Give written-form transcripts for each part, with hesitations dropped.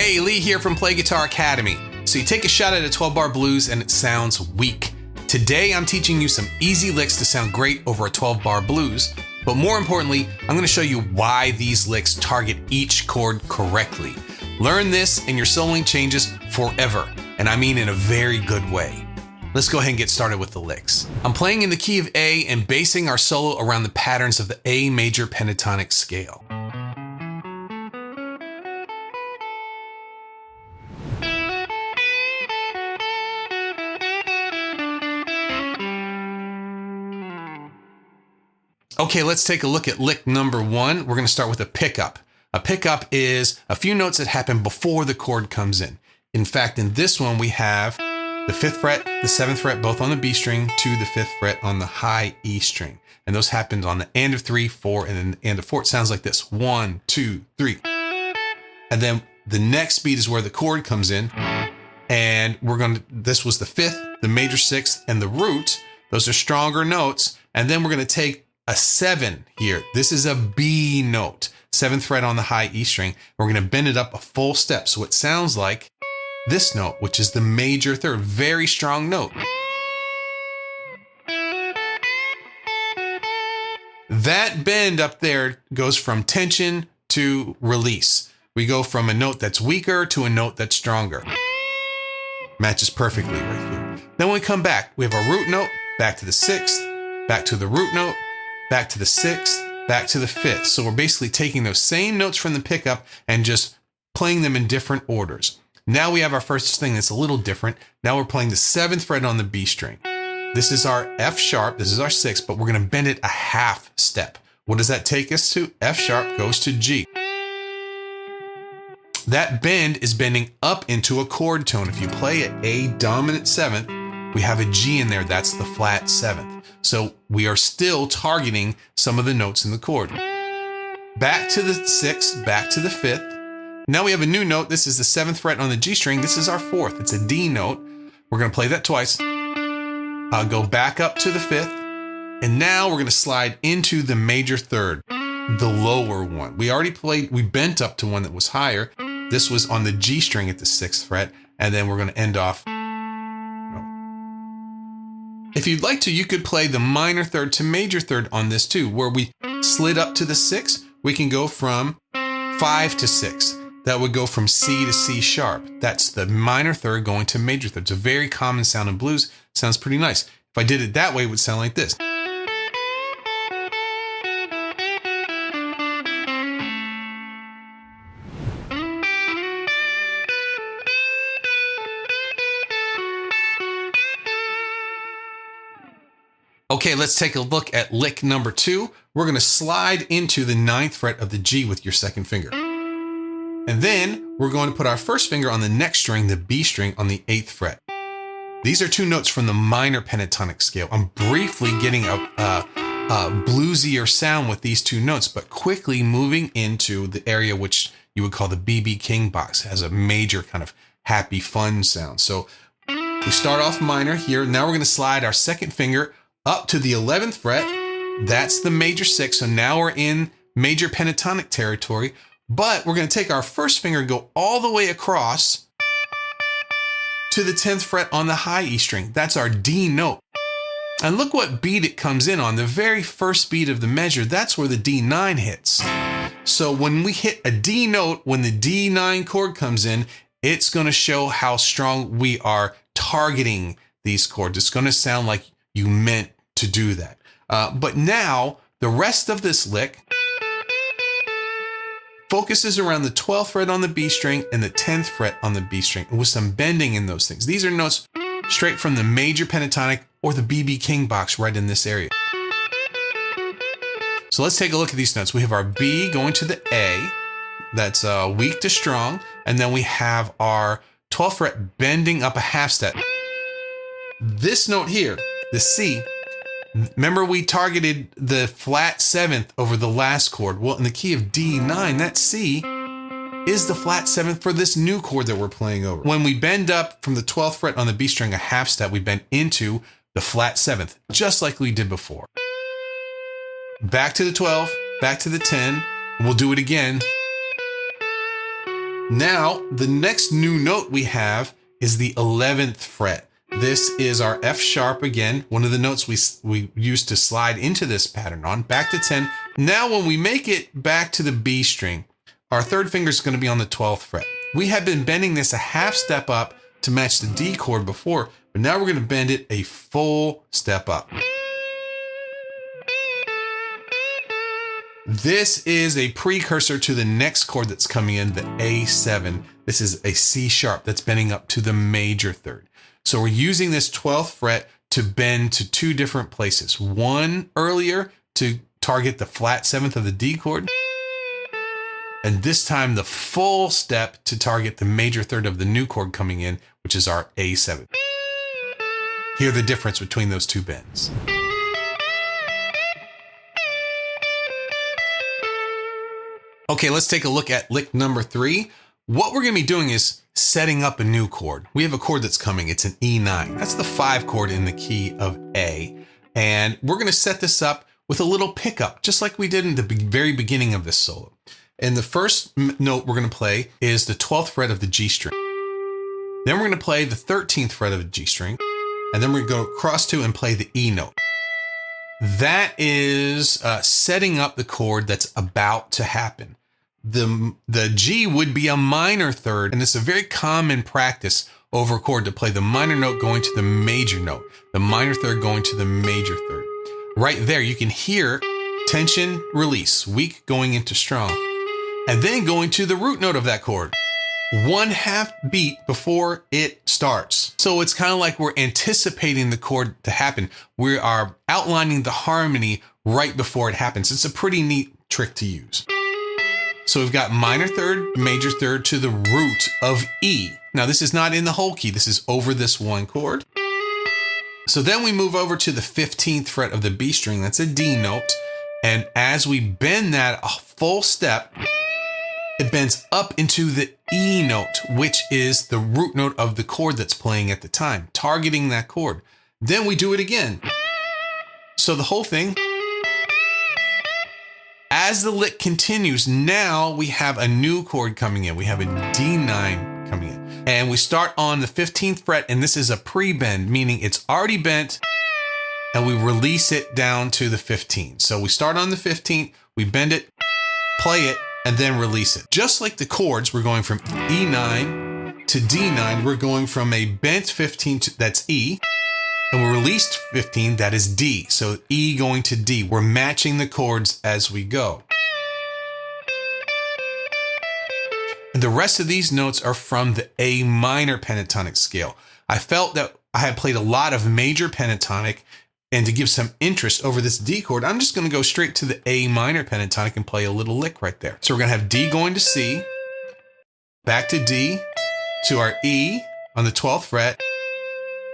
Hey, Lee here from Play Guitar Academy. So you take a shot at a 12-bar blues and it sounds weak. Today I'm teaching you some easy licks to sound great over a 12-bar blues, but more importantly, I'm going to show you why these licks target each chord correctly. Learn this and your soloing changes forever, and I mean in a very good way. Let's go ahead and get started with the licks. I'm playing in the key of A and basing our solo around the patterns of the A major pentatonic scale. Okay, let's take a look at lick number 1. We're going to start with a pickup. A pickup is a few notes that happen before the chord comes in. In fact, in this one, we have the 5th fret, the 7th fret, both on the B string, to the 5th fret on the high E string. And those happen on the and of 3, 4, and then the and of 4. It sounds like this: 1, 2, 3. And then the next beat is where the chord comes in. And this was the 5th, the major 6th, and the root. Those are stronger notes. And then we're going to take a 7 here. This is a B note, 7th fret on the high E string. We're going to bend it up a full step so it sounds like this note, which is the major 3rd, very strong note. That bend up there goes from tension to release. We go from a note that's weaker to a note that's stronger. Matches perfectly right here. Then when we come back, we have a root note, back to the 6th, back to the root note, back to the 6th, back to the 5th. So we're basically taking those same notes from the pickup and just playing them in different orders. Now we have our first thing that's a little different. Now we're playing the 7th fret on the B string. This is our F sharp, this is our 6th, but we're going to bend it a half step. What does that take us to? F sharp goes to G. That bend is bending up into a chord tone. If you play at A dominant 7th, we have a G in there, that's the flat 7th. So we are still targeting some of the notes in the chord. Back to the 6th, back to the 5th. Now we have a new note. This is the 7th fret on the G string. This is our 4th. It's a D note. We're going to play that twice. I'll go back up to the 5th. And now we're going to slide into the major 3rd, the lower one. We bent up to one that was higher. This was on the G string at the 6th fret. And then we're going to end off. If you'd like to, you could play the minor 3rd to major 3rd on this too, where we slid up to the 6th. We can go from 5 to 6. That would go from C to C sharp. That's the minor 3rd going to major 3rd. It's a very common sound in blues. Sounds pretty nice. If I did it that way, it would sound like this. Okay, let's take a look at lick number 2. We're going to slide into the 9th fret of the G with your 2nd finger. And then we're going to put our 1st finger on the next string, the B string, on the 8th fret. These are 2 notes from the minor pentatonic scale. I'm briefly getting a bluesier sound with these 2 notes, but quickly moving into the area which you would call the B.B. King box. It has a major kind of happy, fun sound. So we start off minor here. Now we're going to slide our 2nd finger up to the 11th fret. That's the major 6. So now we're in major pentatonic territory, but we're going to take our 1st finger and go all the way across to the 10th fret on the high E string. That's our D note. And look what beat it comes in on. The very first beat of the measure, that's where the D9 hits. So when we hit a D note, when the D9 chord comes in, it's going to show how strong we are targeting these chords. It's going to sound like you meant to do that. But now the rest of this lick focuses around the 12th fret on the B string and the 10th fret on the B string, with some bending in those things. These are notes straight from the major pentatonic or the B.B. King box right in this area. So let's take a look at these notes. We have our B going to the A. That's weak to strong. And then we have our 12th fret bending up a half step. This note here, the C, remember we targeted the flat 7th over the last chord. Well, in the key of D9, that C is the flat 7th for this new chord that we're playing over. When we bend up from the 12th fret on the B string a half step, we bend into the flat 7th, just like we did before. Back to the 12, back to the 10, and we'll do it again. Now, the next new note we have is the 11th fret. This is our F sharp again, one of the notes we used to slide into this pattern on, back to 10. Now, when we make it back to the B string, our third finger is going to be on the 12th fret. We had been bending this a half step up to match the D chord before, but now we're going to bend it a full step up. This is a precursor to the next chord that's coming in, the A7. This is a C sharp that's bending up to the major third. So we're using this 12th fret to bend to two different places. One earlier to target the flat 7th of the D chord, and this time the full step to target the major third of the new chord coming in, which is our A7. Hear the difference between those two bends. Okay, let's take a look at lick number 3. What we're going to be doing is setting up a new chord. We have a chord that's coming. It's an E9. That's the 5 chord in the key of A. And we're going to set this up with a little pickup, just like we did in the very beginning of this solo. And the first note we're going to play is the 12th fret of the G string. Then we're going to play the 13th fret of the G string. And then we're going to go across to and play the E note. That is setting up the chord that's about to happen. The G would be a minor third, and it's a very common practice over a chord to play the minor note going to the major note, the minor third going to the major third. Right there, you can hear tension, release, weak going into strong, and then going to the root note of that chord, 1/2 beat before it starts. So it's kind of like we're anticipating the chord to happen. We are outlining the harmony right before it happens. It's a pretty neat trick to use. So we've got minor third, major third to the root of E. Now this is not in the whole key. This is over this one chord. So then we move over to the 15th fret of the B string. That's a D note. And as we bend that a full step, it bends up into the E note, which is the root note of the chord that's playing at the time, targeting that chord. Then we do it again. So the whole thing, as the lick continues, now we have a new chord coming in. We have a D9 coming in. And we start on the 15th fret, and this is a pre-bend, meaning it's already bent, and we release it down to the 15th. So we start on the 15th, we bend it, play it, and then release it. Just like the chords, we're going from E9 to D9. We're going from a bent 15, that's E, and we released 15, that is D. So E going to D. We're matching the chords as we go. And the rest of these notes are from the A minor pentatonic scale. I felt that I had played a lot of major pentatonic, and to give some interest over this D chord, I'm just going to go straight to the A minor pentatonic and play a little lick right there. So we're going to have D going to C, back to D, to our E on the 12th fret,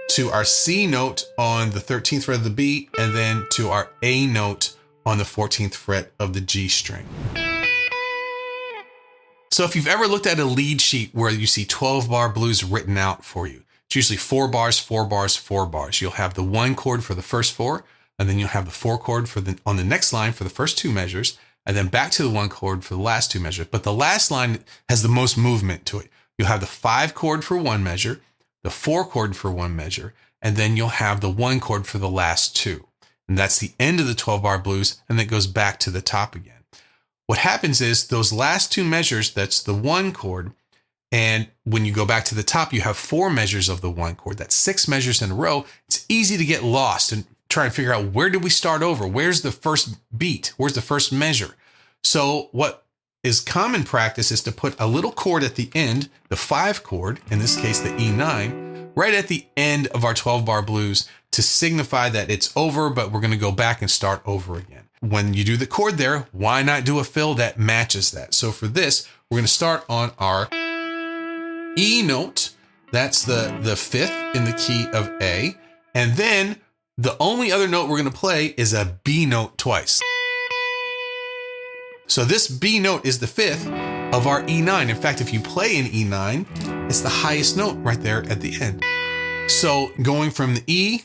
to our C note on the 13th fret of the B, and then to our A note on the 14th fret of the G string. So if you've ever looked at a lead sheet where you see 12-bar blues written out for you, it's usually 4 bars, 4 bars, 4 bars. You'll have the 1 chord for the first 4, and then you'll have the 4 chord for on the next line for the first 2 measures, and then back to the 1 chord for the last 2 measures. But the last line has the most movement to it. You'll have the 5 chord for 1 measure, the 4 chord for 1 measure, and then you'll have the 1 chord for the last 2. And that's the end of the 12-bar blues, and it goes back to the top again. What happens is those last 2 measures, that's the 1 chord, and when you go back to the top, you have 4 measures of the 1 chord. That's 6 measures in a row. It's easy to get lost and try and figure out, where did we start over? Where's the first beat? Where's the first measure? So what is common practice is to put a little chord at the end, the 5 chord, in this case the E9, right at the end of our 12-bar blues to signify that it's over, but we're going to go back and start over again. When you do the chord there, why not do a fill that matches that? So for this, we're going to start on our E note. That's the 5th in the key of A. And then the only other note we're going to play is a B note twice. So this B note is the 5th of our E9. In fact, if you play an E9, it's the highest note right there at the end. So going from the E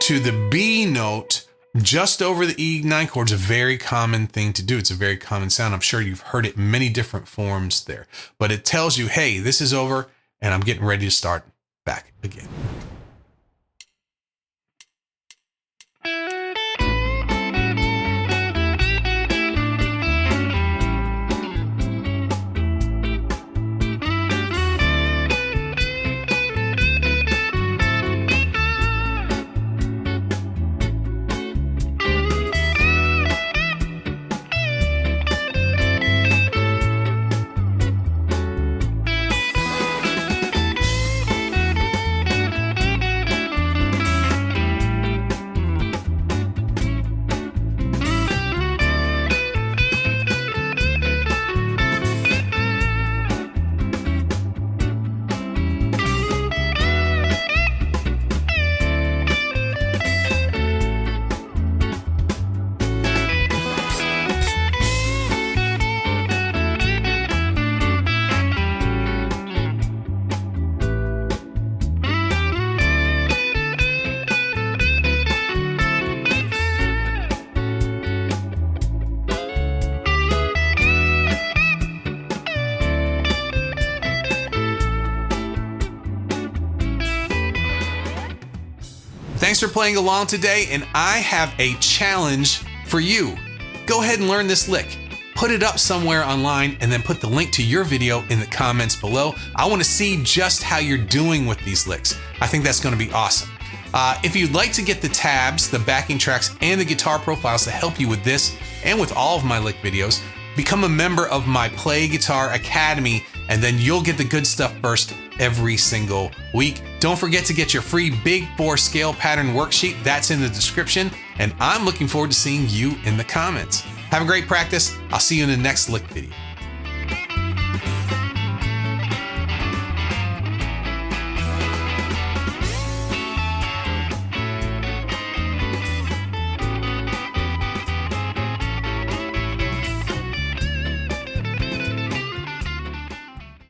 to the B note just over the E9 chord is a very common thing to do. It's a very common sound. I'm sure you've heard it in many different forms there, but it tells you, hey, this is over and I'm getting ready to start back again. Thanks for playing along today, and I have a challenge for you. Go ahead and learn this lick. Put it up somewhere online and then put the link to your video in the comments below. I want to see just how you're doing with these licks. I think that's going to be awesome. If you'd like to get the tabs, the backing tracks, and the guitar profiles to help you with this and with all of my lick videos, become a member of my Play Guitar Academy, and then you'll get the good stuff first every single week. Don't forget to get your free Big 4 scale pattern worksheet. That's in the description, and I'm looking forward to seeing you in the comments. Have a great practice. I'll see you in the next lick video.